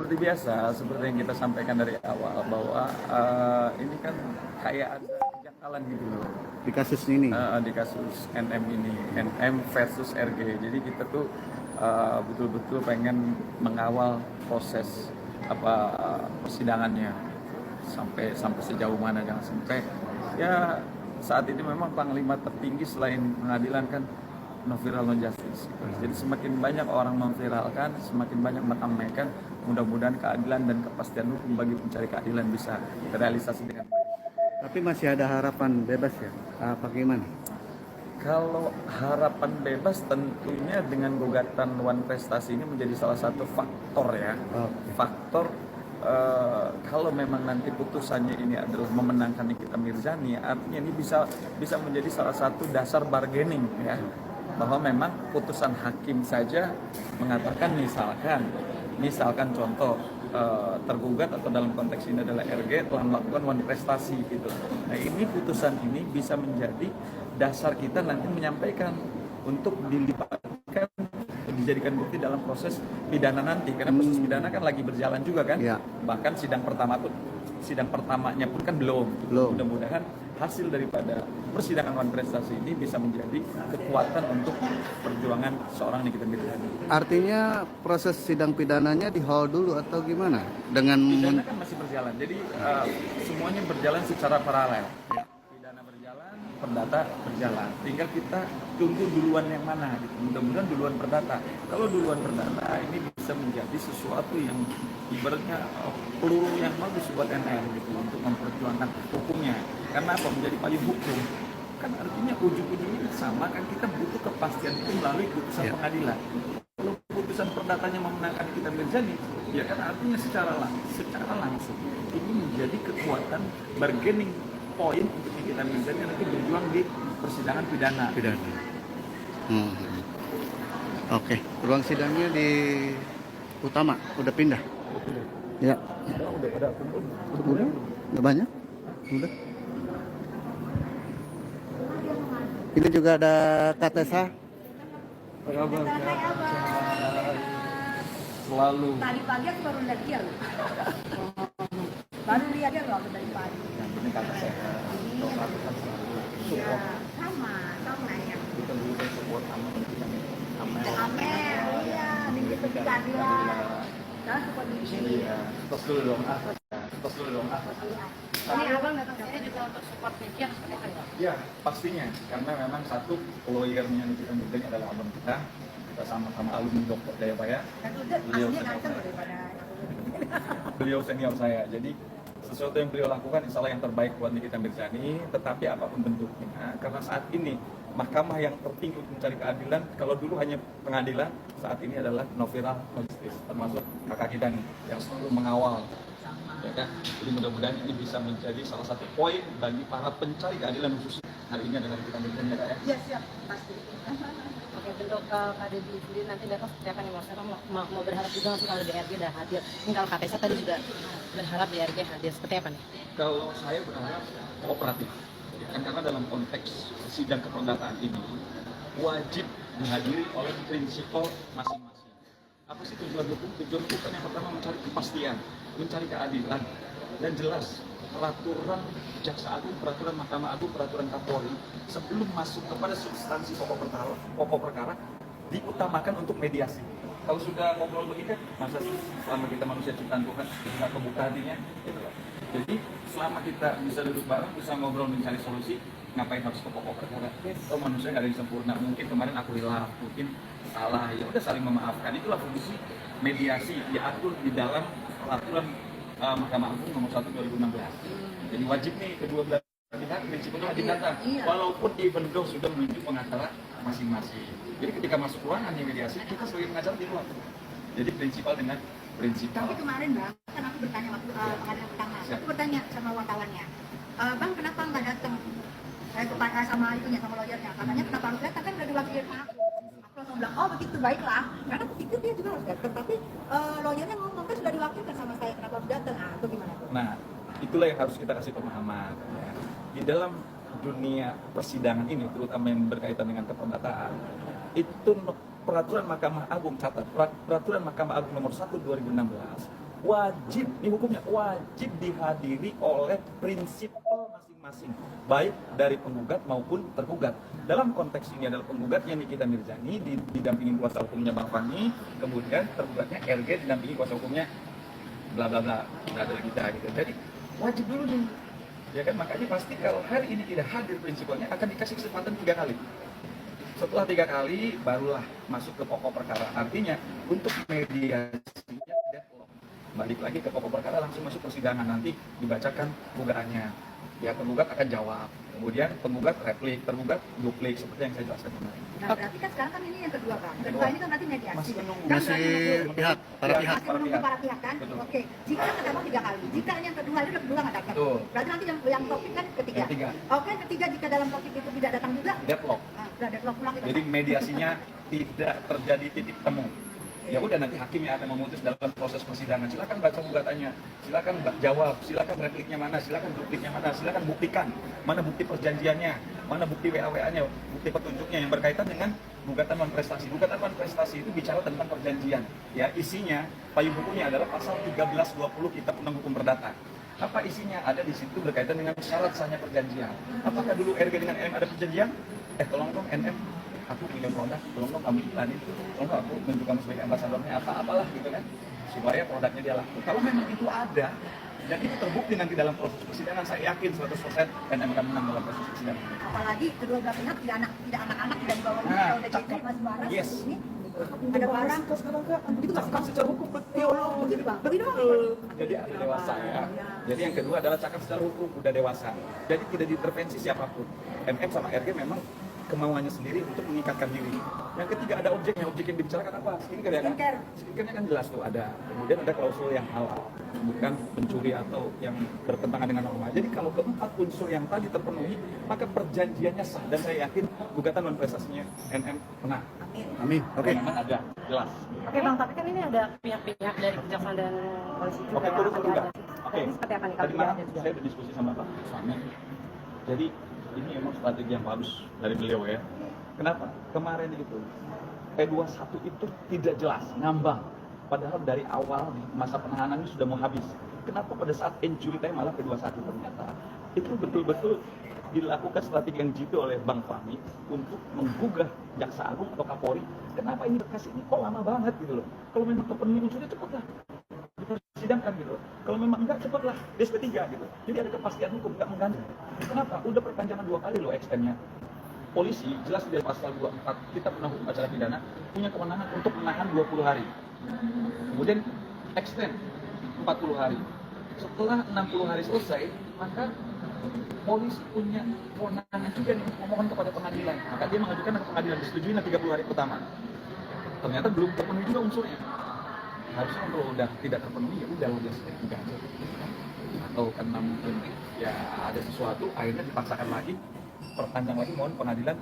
seperti biasa, seperti yang kita sampaikan dari awal bahwa ini kan kayak ada kejanggalan gitu loh di kasus ini. di kasus NM ini, NM versus RG. Jadi kita tuh betul-betul pengen mengawal proses persidangannya sampai sejauh mana, jangan sampai ya saat ini memang panglima tertinggi selain pengadilan kan no viral no justice. Jadi semakin banyak orang memviralkan, semakin banyak meramaikan, mudah-mudahan keadilan dan kepastian hukum bagi pencari keadilan bisa terrealisasi dengan baik. Tapi masih ada harapan bebas ya? Apa gimana? Kalau harapan bebas tentunya dengan gugatan Wan Prestasi ini menjadi salah satu faktor ya. Faktor kalau memang nanti putusannya ini adalah memenangkan Nikita Mirzani, artinya ini bisa menjadi salah satu dasar bargaining ya. Bahwa memang putusan hakim saja mengatakan misalkan contoh tergugat atau dalam konteks ini adalah RG telah melakukan Wan Prestasi gitu. Nah ini putusan ini bisa menjadi dasar kita nanti menyampaikan untuk dilibatkan, dijadikan bukti dalam proses pidana nanti, karena proses pidana kan lagi berjalan juga kan. Ya. Bahkan sidang pertamanya pun kan belum. Mudah-mudahan hasil daripada persidangan Wan Prestasi ini bisa menjadi kekuatan untuk perjuangan seorang Nikita Mirzani. Artinya proses sidang pidananya di hold dulu atau gimana? Dengan pidana kan masih berjalan, jadi semuanya berjalan secara paralel. Pidana berjalan, perdata berjalan. Tinggal kita tunggu duluan yang mana gitu. Mudah-mudahan duluan perdata. Kalau duluan perdata ini bisa menjadi sesuatu yang ibaratnya peluru yang bagus buat NN gitu untuk memperjuangkan hukumnya. Karena apa? Menjadi payung hukum. Kan artinya ujung-ujungnya sama kan, kita butuh kepastian itu melalui putusan pengadilan. Kalau putusan perdatanya memenangkan Nikita Mirzani, ya kan artinya secara langsung ini menjadi kekuatan bargaining point untuk Nikita Mirzani nanti berjuang di persidangan pidana. Oke, ruang sidangnya di utama udah pindah. Ya. Udah banyak? Udah. Ini juga ada Katesa. Selalu. Tadi pagi aku baru lihat dia loh. Baru lihat dia loh dari pagi. Yang penting kata sehat. Dokter kan selalu support. Sama ya. Kita juga support sama kita. Amel, iya, minggu keadilan. Nah, support di sini. Tos dulu dong. Ini abang datang sini juga untuk support Niki harus pakai ya? Ya, pastinya. Karena memang satu lawyernya Nikita Mirzani adalah abang kita. Kita sama-sama alumni Dokter Jayabaya. Dan udah aslinya ganteng daripada Beliau senior saya. Jadi sesuatu yang beliau lakukan insya Allah yang terbaik buat Nikita Mirzani. Tetapi apapun bentuknya, karena saat ini mahkamah yang tertinggi untuk mencari keadilan, kalau dulu hanya pengadilan, saat ini adalah no viral no justice, termasuk kakak kita nih yang selalu mengawal. Ya kan? Jadi mudah-mudahan ini bisa menjadi salah satu poin bagi para pencari keadilan khususnya hari ini adalah Nikita Mirzani ya Kak ya? Iya siap, pasti. Oke, bentuk Kak Deddy sendiri nanti besok seperti apa nih Mas? Karena mau berharap juga nggak sih kalau DRG udah hadir. Ini kalau KPK tadi juga berharap DRG hadir, seperti apa nih? Kalau saya berharap kooperatif, kan karena dalam konteks sidang keperdataan ini wajib dihadiri oleh prinsipal masing-masing. Apa sih tujuan hukum? Tujuan hukum kan yang pertama mencari kepastian, mencari keadilan, dan jelas peraturan Jaksa Agung, peraturan Mahkamah Agung, peraturan Kapolri sebelum masuk kepada substansi pokok perkara diutamakan untuk mediasi. Kalau sudah ngobrol begini, masa sih selama kita manusia ciptaan Tuhan kita kebuka hatinya, gitu loh. Jadi selama kita bisa duduk bareng, bisa ngobrol mencari solusi, ngapain harus ke pokok perkara? Oh manusia nggak ada yang sempurna. Mungkin kemarin aku hilaf, mungkin salah, ya udah saling memaafkan. Itulah fungsi mediasi diatur di dalam peraturan Mahkamah Agung nomor 1 2016. Jadi wajib nih kedua belah pihak prinsipnya dikata, walaupun even-though sudah menunjuk pengacara masing-masing. Jadi ketika masuk ruangan mediasi, kita sebagai pengacara di luar. Jadi prinsipal dengan prinsipal. Tapi kemarin Bang, kan aku bertanya waktu pengadilan pertama, aku bertanya sama wartawannya, Bang kenapa nggak datang? Saya sama itunya, sama lawyernya, katanya kenapa harus datang, kan udah diwakilin sama aku. Aku langsung bilang, oh begitu, baiklah. Karena aku pikir dia juga harus datang, tapi lawyernya ngomong kan sudah diwakilkan sama saya, kenapa harus datang? Nah, itu gimana? Nah, itulah yang harus kita kasih pemahaman. Ya. Di dalam dunia persidangan ini, terutama yang berkaitan dengan keperdataan, itu peraturan Mahkamah Agung, catat, peraturan Mahkamah Agung nomor 1 2016 wajib, ini hukumnya wajib dihadiri oleh prinsipal masing-masing, baik dari penggugat maupun tergugat. Dalam konteks ini adalah penggugatnya Nikita Mirzani didampingi kuasa hukumnya Bang Fahmi, kemudian tergugatnya RG didampingi kuasa hukumnya bla bla bla, brother kita gitu. Jadi wajib dulu nih, ya kan? Makanya pasti kalau hari ini tidak hadir prinsipalnya akan dikasih kesempatan 3 kali. Setelah 3 kali barulah masuk ke pokok perkara. Artinya untuk mediasinya deadlock. Balik lagi ke pokok perkara, langsung masuk persidangan, nanti dibacakan gugatannya. Ya penggugat akan jawab, kemudian penggugat replik, tergugat duplik, seperti yang saya jelaskan kemarin. Nah, berarti kan sekarang kan ini yang kedua kan. Kedua ini kan berarti mediasi. Masih menunggu. Kan Masih berarti pihak, para Ya, pihak. masih menunggu para pihak kan? Betul. Oke. Jika ketemu 3 kali, jika yang kedua itu udah kedua nggak dapat. Betul. Berarti nanti yang topik kan ketiga. Yang ketiga. Oke, ketiga jika dalam topik itu tidak datang juga, Deadlock. nah, udah deadlock pulang kita. Jadi mediasinya tidak terjadi titik temu. Ya udah, nanti hakim yang akan memutus dalam proses persidangan. Silakan baca gugatannya, silakan jawab, silakan repliknya mana, silakan dupliknya mana, silakan buktikan mana bukti perjanjiannya, mana bukti WA-WA-nya, bukti petunjuknya yang berkaitan dengan gugatan non-prestasi. Gugatan non-prestasi itu bicara tentang perjanjian. Ya, isinya payung hukumnya adalah pasal 1320 Kitab Undang Hukum Perdata. Apa isinya? Ada di situ berkaitan dengan syarat sahnya perjanjian. Apakah dulu RG dengan NM ada perjanjian? Tolong dong NM, aku punya produk, tolong dong kamu iklanin, tolong dong aku tunjuk kamu sebagai ambasadornya, apalah gitu kan, supaya produknya dia laku. Kalau memang itu ada dan itu terbukti nanti dalam proses persidangan, saya yakin 100% NM akan menang dalam proses persidangan. Apalagi kedua belah pihak tidak anak-anak tidak dibawa Nah, kalau udah cakep. jadi masih barang Yes. ini ada barang Terus sekarang kan itu cakap secara hukum, betul. begitu bang, begitu bang. Betul. Jadi ada dewasa ya. Jadi yang kedua adalah cakap secara hukum, udah dewasa. Jadi tidak diintervensi siapapun. MM sama RG memang kemauannya sendiri untuk mengikatkan diri. Yang ketiga ada objeknya, objek yang dibicarakan apa? Skincare ya kan? Skincare. Skincare-nya kan jelas tuh ada. Kemudian ada klausul yang halal, bukan pencuri atau yang bertentangan dengan norma. Jadi kalau keempat unsur yang tadi terpenuhi, maka perjanjiannya sah dan saya yakin gugatan non prestasinya NM menang. Amin. Oke. Memang ada, jelas. Oke bang, tapi kan ini ada pihak-pihak dari kejaksaan dan polisi juga. Oke, yang turut akan terlibat. diadopsi. Oke. Ini seperti apa nih kalau Tadi tidak malam ada juga? saya berdiskusi sama Pak Fahmi. Jadi ini emang strategi yang bagus dari beliau ya. Kenapa? Kemarin itu P21 itu tidak jelas, ngambang. Padahal dari awal masa penahanan ini sudah mau habis. Kenapa pada saat injury time malah P21? Ternyata itu betul-betul dilakukan strategi yang jitu oleh Bang Fahmi untuk menggugah Jaksa Agung atau Kapolri. Kenapa ini berkas ini kok lama banget gitu loh? Kalau memang terpenuhi unsurnya cepatlah dipersidangkan gitu. Kalau memang enggak, cepatlah DSP 3 gitu. Jadi ada kepastian hukum, enggak mengganti. Kenapa? Udah perpanjangan 2 kali loh extendnya. Polisi jelas di pasal 24 Kitab Undang Hukum Acara Pidana punya kewenangan untuk menahan 20 hari. Kemudian extend 40 hari. Setelah 60 hari selesai, maka polisi punya kewenangan juga nih untuk memohon kepada pengadilan. Maka dia mengajukan ke pengadilan, disetujui 30 hari pertama. Ternyata belum terpenuhi juga unsurnya. Harusnya kalau udah tidak terpenuhi ya udah DSP 3 aja. Atau karena mungkin ya ada sesuatu akhirnya dipaksakan lagi, perpanjang lagi mohon pengadilan